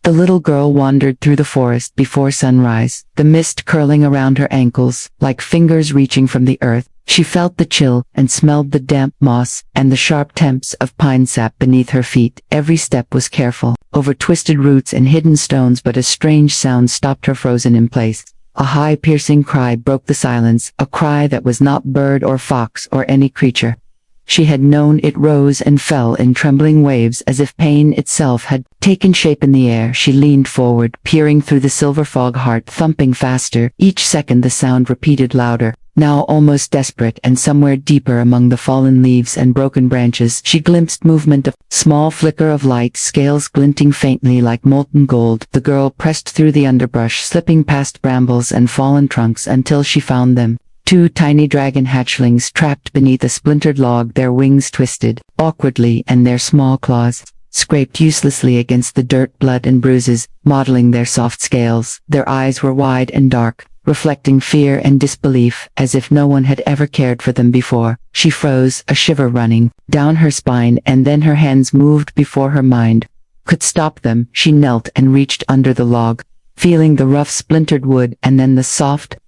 The little girl wandered through the forest before sunrise, the mist curling around her ankles, like fingers reaching from the earth. She felt the chill and smelled the damp moss and the sharp temps of pine sap beneath her feet. Every step was careful, over twisted roots and hidden stones, but a strange sound stopped her frozen in place. A high piercing cry broke the silence, a cry that was not bird or fox or any creature she had known. It rose and fell in trembling waves as if pain itself had taken shape in the air. She leaned forward, peering through the silver fog, heart thumping faster. Each second the sound repeated louder, now almost desperate, and somewhere deeper among the fallen leaves and broken branches she glimpsed movement, a small flicker of light, scales glinting faintly like molten gold. The girl pressed through the underbrush, slipping past brambles and fallen trunks until she found them. Two tiny dragon hatchlings trapped beneath a splintered log, their wings twisted awkwardly and their small claws scraped uselessly against the dirt, blood and bruises mottling their soft scales. Their eyes were wide and dark, reflecting fear and disbelief, as if no one had ever cared for them before. She froze, a shiver running down her spine, and then her hands moved before her mind could stop them. She knelt and reached under the log, feeling the rough splintered wood and then the soft,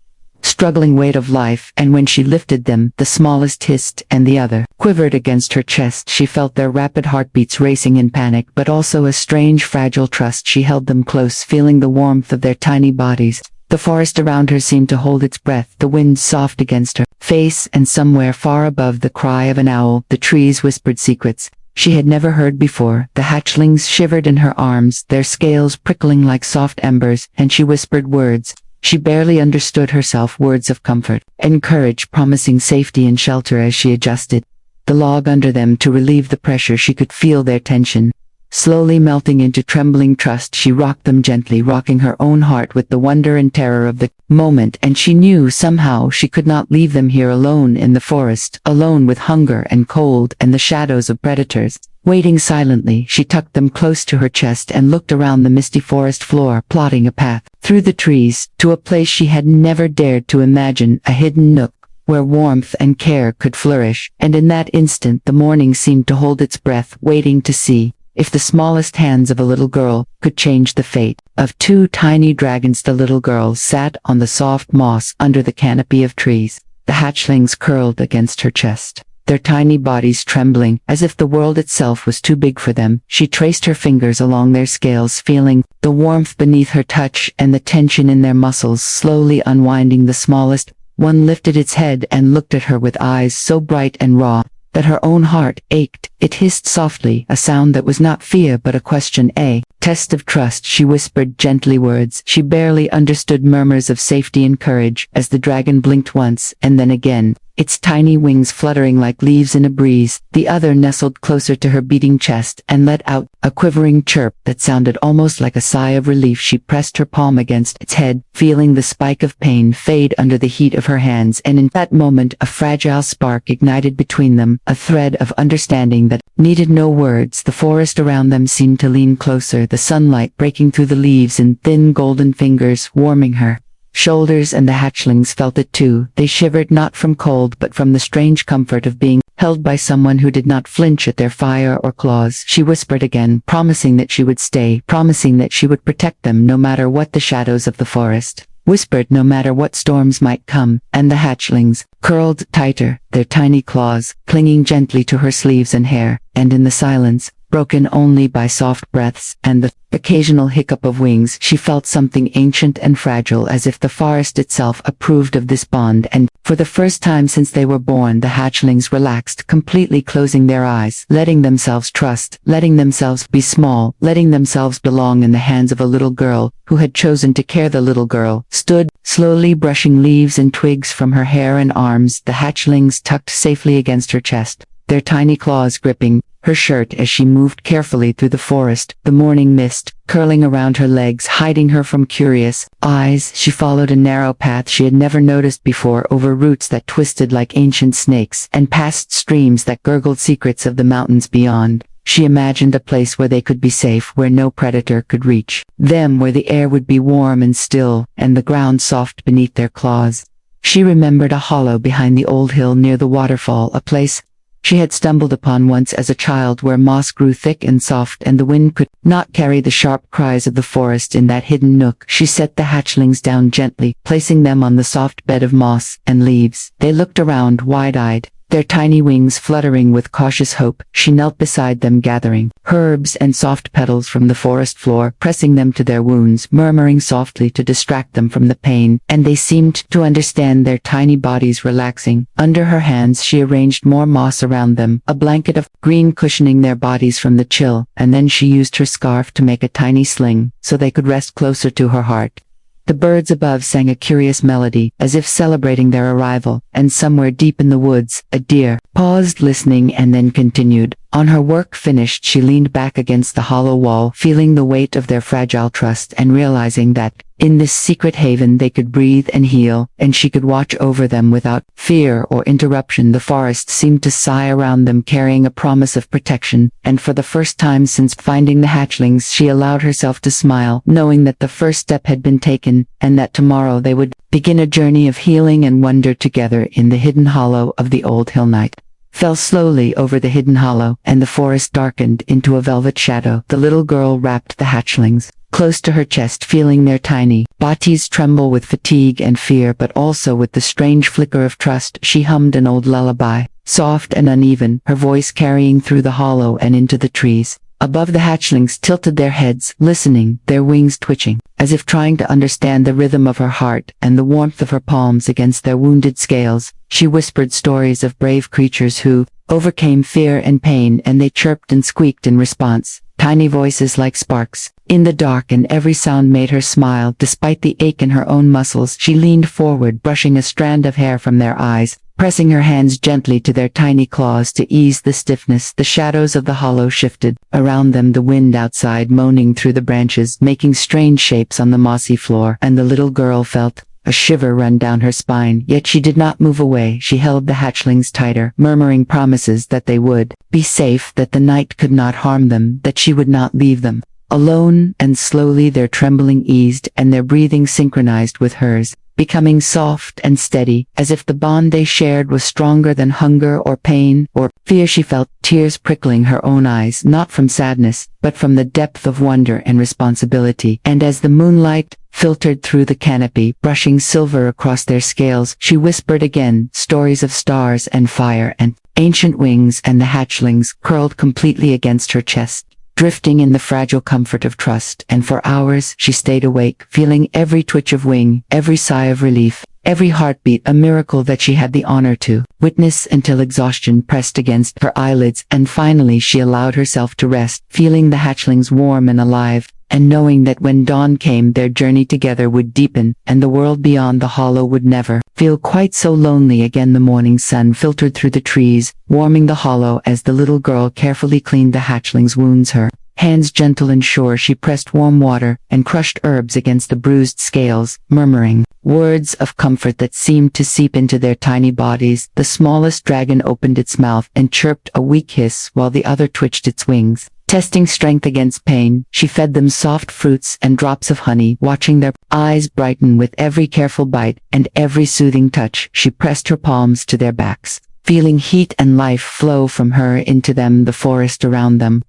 struggling weight of life, and when she lifted them, the smallest hissed and the other quivered against her chest. She felt their rapid heartbeats racing in panic, but also a strange fragile trust. She held them close, feeling the warmth of their tiny bodies. The forest around her seemed to hold its breath, the wind soft against her face, and somewhere far above the cry of an owl, the trees whispered secrets she had never heard before. The hatchlings shivered in her arms, their scales prickling like soft embers, and she whispered words she barely understood herself, words of comfort and courage, promising safety and shelter. As she adjusted the log under them to relieve the pressure, she could feel their tension slowly melting into trembling trust. She rocked them gently, rocking her own heart with the wonder and terror of the moment, and she knew somehow she could not leave them here alone in the forest, alone with hunger and cold and the shadows of predators waiting silently. She tucked them close to her chest and looked around the misty forest floor, plotting a path through the trees to a place she had never dared to imagine, a hidden nook where warmth and care could flourish. And in that instant the morning seemed to hold its breath, waiting to see if the smallest hands of a little girl could change the fate of two tiny dragons. The little girl sat on the soft moss under the canopy of trees, the hatchlings curled against her chest, their tiny bodies trembling as if the world itself was too big for them. She traced her fingers along their scales, feeling the warmth beneath her touch and the tension in their muscles slowly unwinding. The smallest one lifted its head and looked at her with eyes so bright and raw that her own heart ached. It hissed softly, a sound that was not fear but a question, a test of trust. She whispered gently words she barely understood, murmurs of safety and courage, as the dragon blinked once and then again, its tiny wings fluttering like leaves in a breeze. The other nestled closer to her beating chest and let out a quivering chirp that sounded almost like a sigh of relief. She pressed her palm against its head, feeling the spike of pain fade under the heat of her hands, and in that moment a fragile spark ignited between them, a thread of understanding that needed no words. The forest around them seemed to lean closer, the sunlight breaking through the leaves in thin golden fingers, warming her shoulders, and the hatchlings felt it too. They shivered not from cold but from the strange comfort of being held by someone who did not flinch at their fire or claws. She whispered again, promising that she would stay, promising that she would protect them no matter what the shadows of the forest whispered, no matter what storms might come. And the hatchlings curled tighter, their tiny claws clinging gently to her sleeves and hair, and in the silence, broken only by soft breaths and the occasional hiccup of wings, she felt something ancient and fragile, as if the forest itself approved of this bond. And for the first time since they were born, the hatchlings relaxed completely, closing their eyes, letting themselves trust, letting themselves be small, letting themselves belong in the hands of a little girl who had chosen to care. The little girl stood, slowly brushing leaves and twigs from her hair and arms, the hatchlings tucked safely against her chest, their tiny claws gripping her shirt as she moved carefully through the forest, the morning mist curling around her legs, hiding her from curious eyes. She followed a narrow path she had never noticed before, over roots that twisted like ancient snakes, and past streams that gurgled secrets of the mountains beyond. She imagined a place where they could be safe, where no predator could reach them, where the air would be warm and still, and the ground soft beneath their claws. She remembered a hollow behind the old hill near the waterfall, a place she had stumbled upon once as a child, where moss grew thick and soft and the wind could not carry the sharp cries of the forest in that hidden nook. She set the hatchlings down gently, placing them on the soft bed of moss and leaves. They looked around wide-eyed, their tiny wings fluttering with cautious hope. She knelt beside them, gathering herbs and soft petals from the forest floor, pressing them to their wounds, murmuring softly to distract them from the pain, and they seemed to understand, their tiny bodies relaxing. Under her hands she arranged more moss around them, a blanket of green cushioning their bodies from the chill, and then she used her scarf to make a tiny sling, so they could rest closer to her heart. The birds above sang a curious melody, as if celebrating their arrival, and somewhere deep in the woods, a deer paused, listening, and then continued. On her work finished, she leaned back against the hollow wall, feeling the weight of their fragile trust and realizing that, in this secret haven, they could breathe and heal, and she could watch over them without fear or interruption. The forest seemed to sigh around them, carrying a promise of protection, and for the first time since finding the hatchlings, she allowed herself to smile, knowing that the first step had been taken, and that tomorrow they would begin a journey of healing and wonder together in the hidden hollow of the old hill. Night fell slowly over the hidden hollow, and the forest darkened into a velvet shadow. The little girl wrapped the hatchlings close to her chest, feeling their tiny bodies tremble with fatigue and fear, but also with the strange flicker of trust. She hummed an old lullaby, soft and uneven, her voice carrying through the hollow and into the trees. Above, the hatchlings tilted their heads, listening, their wings twitching, as if trying to understand the rhythm of her heart and the warmth of her palms against their wounded scales. She whispered stories of brave creatures who overcame fear and pain, and they chirped and squeaked in response, tiny voices like sparks in the dark, and every sound made her smile despite the ache in her own muscles. She leaned forward, brushing a strand of hair from their eyes, pressing her hands gently to their tiny claws to ease the stiffness. The shadows of the hollow shifted around them, the wind outside moaning through the branches, making strange shapes on the mossy floor, and the little girl felt a shiver run down her spine. Yet she did not move away. She held the hatchlings tighter, murmuring promises that they would be safe, that the night could not harm them, that she would not leave them alone. And slowly their trembling eased, and their breathing synchronized with hers, becoming soft and steady, as if the bond they shared was stronger than hunger or pain or fear. She felt tears prickling her own eyes, not from sadness, but from the depth of wonder and responsibility. And as the moonlight filtered through the canopy, brushing silver across their scales, she whispered again, stories of stars and fire and ancient wings, and the hatchlings curled completely against her chest, drifting in the fragile comfort of trust. And for hours she stayed awake, feeling every twitch of wing, every sigh of relief, every heartbeat a miracle that she had the honor to witness, until exhaustion pressed against her eyelids, and finally she allowed herself to rest, feeling the hatchlings warm and alive, and knowing that when dawn came their journey together would deepen, and the world beyond the hollow would never feel quite so lonely again. The morning sun filtered through the trees, warming the hollow as the little girl carefully cleaned the hatchlings' wounds. Her hands gentle and sure, she pressed warm water and crushed herbs against the bruised scales, murmuring words of comfort that seemed to seep into their tiny bodies. The smallest dragon opened its mouth and chirped a weak hiss, while the other twitched its wings, testing strength against pain. She fed them soft fruits and drops of honey, watching their eyes brighten with every careful bite and every soothing touch. She pressed her palms to their backs, feeling heat and life flow from her into them. The forest around them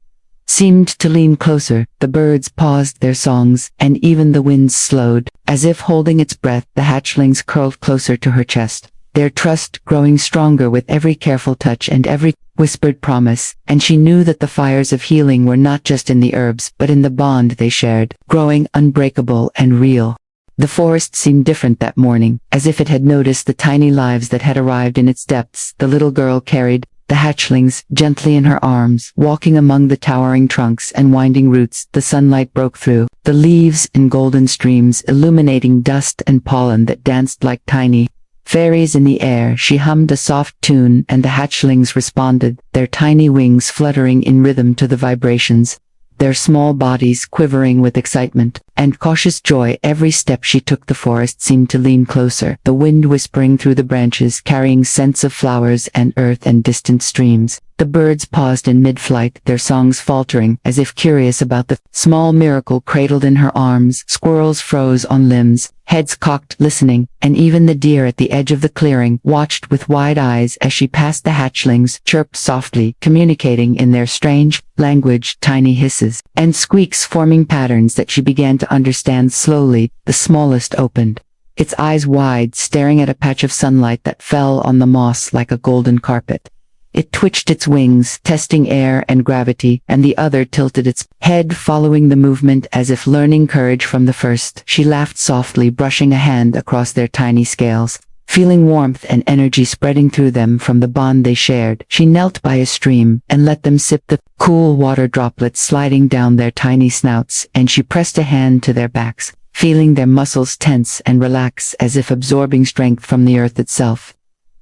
seemed to lean closer, the birds paused their songs, and even the wind slowed, as if holding its breath. The hatchlings curled closer to her chest, their trust growing stronger with every careful touch and every whispered promise, and she knew that the fires of healing were not just in the herbs, but in the bond they shared, growing unbreakable and real. The forest seemed different that morning, as if it had noticed the tiny lives that had arrived in its depths. The little girl carried the hatchlings gently in her arms, walking among the towering trunks and winding roots. The sunlight broke through the leaves in golden streams, illuminating dust and pollen that danced like tiny fairies in the air. She hummed a soft tune, and the hatchlings responded, their tiny wings fluttering in rhythm to the vibrations, their small bodies quivering with excitement and cautious joy. Every step she took, the forest seemed to lean closer, the wind whispering through the branches, carrying scents of flowers and earth and distant streams. The birds paused in mid-flight, their songs faltering, as if curious about the small miracle cradled in her arms. Squirrels froze on limbs, heads cocked, listening, and even the deer at the edge of the clearing watched with wide eyes as she passed. The hatchlings chirped softly, communicating in their strange language, tiny hisses and squeaks forming patterns that she began to understand. Slowly, the smallest opened, its eyes wide, staring at a patch of sunlight that fell on the moss like a golden carpet. It twitched its wings, testing air and gravity, and the other tilted its head, following the movement as if learning courage from the first. She laughed softly, brushing a hand across their tiny scales. Feeling warmth and energy spreading through them from the bond they shared, she knelt by a stream and let them sip the cool water droplets sliding down their tiny snouts, and she pressed a hand to their backs, feeling their muscles tense and relax as if absorbing strength from the earth itself.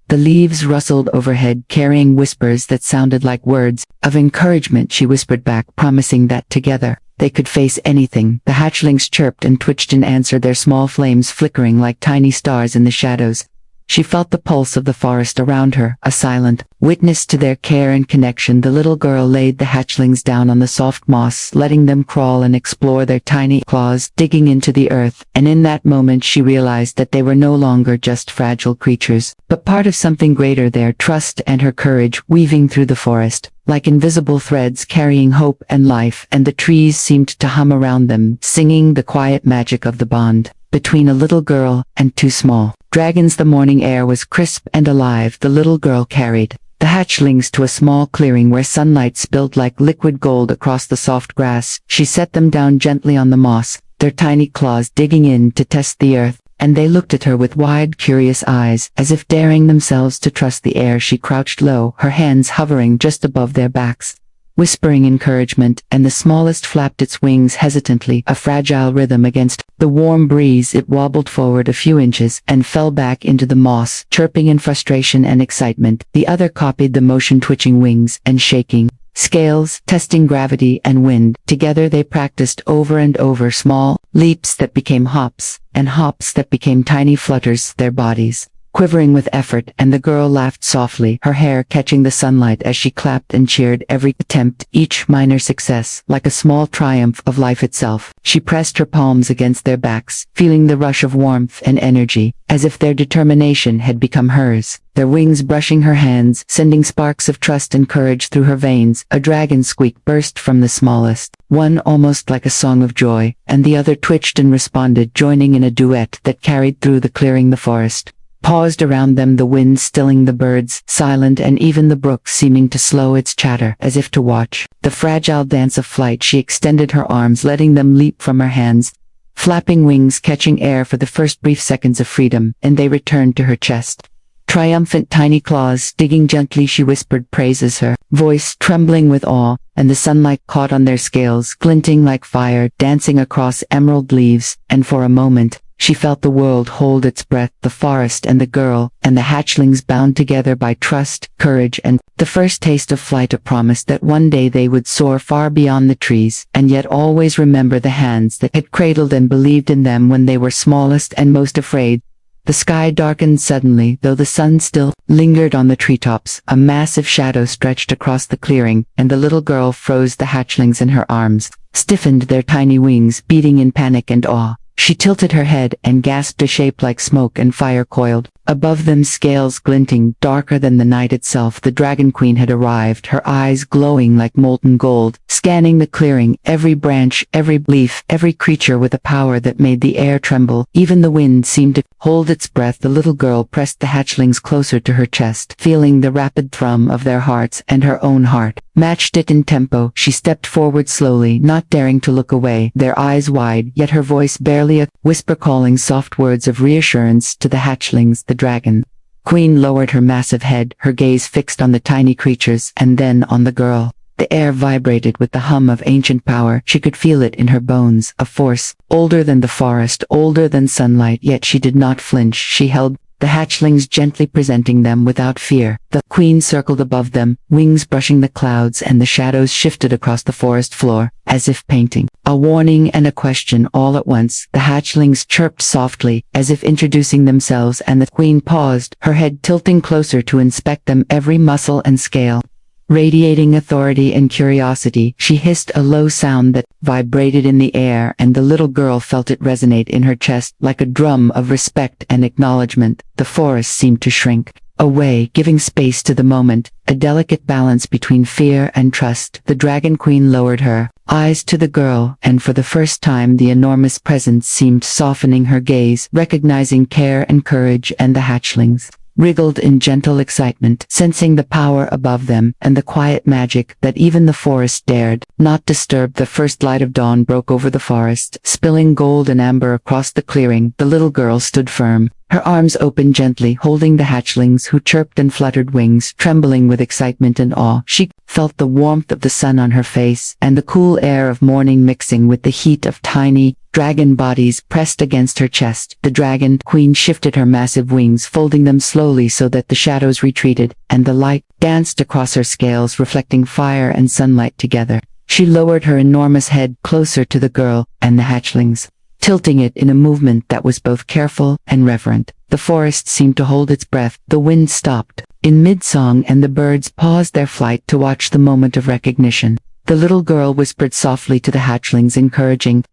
The leaves rustled overhead, carrying whispers that sounded like words of encouragement. She whispered back, promising that together they could face anything. The hatchlings chirped and twitched in answer, their small flames flickering like tiny stars in the shadows. She felt the pulse of the forest around her, a silent witness to their care and connection. The little girl laid the hatchlings down on the soft moss, letting them crawl and explore, their tiny claws digging into the earth, and in that moment she realized that they were no longer just fragile creatures, but part of something greater, their trust and her courage weaving through the forest like invisible threads carrying hope and life, and the trees seemed to hum around them, singing the quiet magic of the bond between a little girl and two small dragons. The morning air was crisp and alive. The little girl carried the hatchlings to a small clearing where sunlight spilled like liquid gold across the soft grass. She set them down gently on the moss, their tiny claws digging in to test the earth, and they looked at her with wide, curious eyes, as if daring themselves to trust the air. She crouched low, her hands hovering just above their backs, whispering encouragement, and the smallest flapped its wings hesitantly, a fragile rhythm against the warm breeze. It wobbled forward a few inches and fell back into the moss, chirping in frustration and excitement. The other copied the motion, twitching wings and shaking scales, testing gravity and wind. Together they practiced over and over, small leaps that became hops, and hops that became tiny flutters, their bodies quivering with effort. And the girl laughed softly, her hair catching the sunlight as she clapped and cheered every attempt, each minor success like a small triumph of life itself. She pressed her palms against their backs, feeling the rush of warmth and energy, as if their determination had become hers, their wings brushing her hands, sending sparks of trust and courage through her veins. A dragon squeak burst from the smallest one, almost like a song of joy, and the other twitched and responded, joining in a duet that carried through the clearing. The forest paused around them, the wind stilling, the birds silent, and even the brook seeming to slow its chatter as if to watch the fragile dance of flight. She extended her arms, letting them leap from her hands, flapping wings catching air for the first brief seconds of freedom, and they returned to her chest. Triumphant tiny claws digging gently. She whispered praises, her voice trembling with awe, and the sunlight caught on their scales, glinting like fire, dancing across emerald leaves, and for a moment she felt the world hold its breath. The forest and the girl and the hatchlings bound together by trust, courage, and the first taste of flight, a promise that one day they would soar far beyond the trees, and yet always remember the hands that had cradled and believed in them when they were smallest and most afraid. The sky darkened suddenly, though the sun still lingered on the treetops. A massive shadow stretched across the clearing, and the little girl froze, the hatchlings in her arms stiffened, their tiny wings beating in panic and awe. She tilted her head and gasped, a shape like smoke and fire coiled above them, scales glinting darker than the night itself. The dragon queen had arrived, her eyes glowing like molten gold, scanning the clearing, every branch, every leaf, every creature with a power that made the air tremble. Even the wind seemed to hold its breath. The little girl pressed the hatchlings closer to her chest, feeling the rapid thrum of their hearts, and her own heart matched it in tempo. She stepped forward slowly, not daring to look away, their eyes wide, yet her voice barely a whisper, calling soft words of reassurance to the hatchlings. The dragon queen lowered her massive head, her gaze fixed on the tiny creatures and then on the girl. The air vibrated with the hum of ancient power. She could feel it in her bones, a force older than the forest, older than sunlight, yet she did not flinch. She held the hatchlings, gently presenting them without fear. The queen circled above them, wings brushing the clouds, and the shadows shifted across the forest floor, as if painting a warning and a question all at once. The hatchlings chirped softly, as if introducing themselves, and the queen paused, her head tilting closer to inspect them, every muscle and scale Radiating authority and curiosity, she hissed a low sound that vibrated in the air, and the little girl felt it resonate in her chest like a drum of respect and acknowledgement. The forest seemed to shrink away, giving space to the moment, a delicate balance between fear and trust. The Dragon Queen lowered her eyes to the girl, and for the first time the enormous presence seemed softening her gaze, recognizing care and courage, and the hatchlings wriggled in gentle excitement, sensing the power above them and the quiet magic that even the forest dared not disturb. The first light of dawn broke over the forest, spilling gold and amber across the clearing. The little girl stood firm, her arms open gently, holding the hatchlings who chirped and fluttered wings, trembling with excitement and awe. She felt the warmth of the sun on her face, and the cool air of morning mixing with the heat of tiny dragon bodies pressed against her chest. The Dragon Queen shifted her massive wings, folding them slowly so that the shadows retreated, and the light danced across her scales, reflecting fire and sunlight together. She lowered her enormous head closer to the girl and the hatchlings, tilting it in a movement that was both careful and reverent. The forest seemed to hold its breath. The wind stopped in mid-song, and the birds paused their flight to watch the moment of recognition. The little girl whispered softly to the hatchlings, encouraging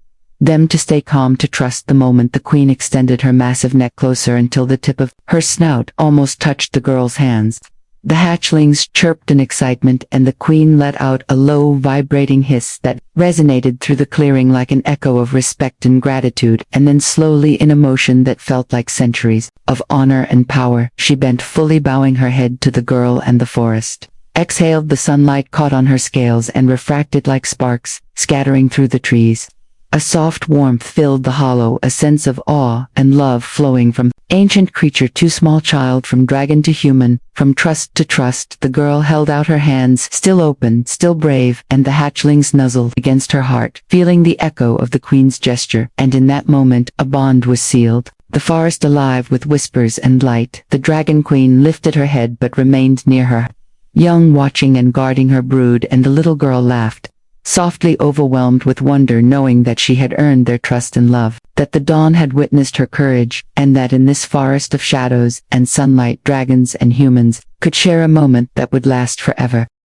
them to stay calm, to trust the moment. The queen extended her massive neck closer until the tip of her snout almost touched the girl's hands. The hatchlings chirped in excitement, and the queen let out a low, vibrating hiss that resonated through the clearing like an echo of respect and gratitude. And then slowly, in a motion that felt like centuries of honor and power, she bent, fully bowing her head to the girl and the forest. Exhaled, the sunlight caught on her scales and refracted like sparks, scattering through the trees. A soft warmth filled the hollow, a sense of awe and love flowing from ancient creature to small child, from dragon to human, from trust to trust. The girl held out her hands, still open, still brave, and the hatchlings nuzzled against her heart, feeling the echo of the queen's gesture. And in that moment, a bond was sealed. The forest alive with whispers and light. The Dragon Queen lifted her head but remained near her young, watching and guarding her brood, and the little girl laughed softly, overwhelmed with wonder, knowing that she had earned their trust and love, that the dawn had witnessed her courage, and that in this forest of shadows and sunlight dragons and humans could share a moment that would last forever.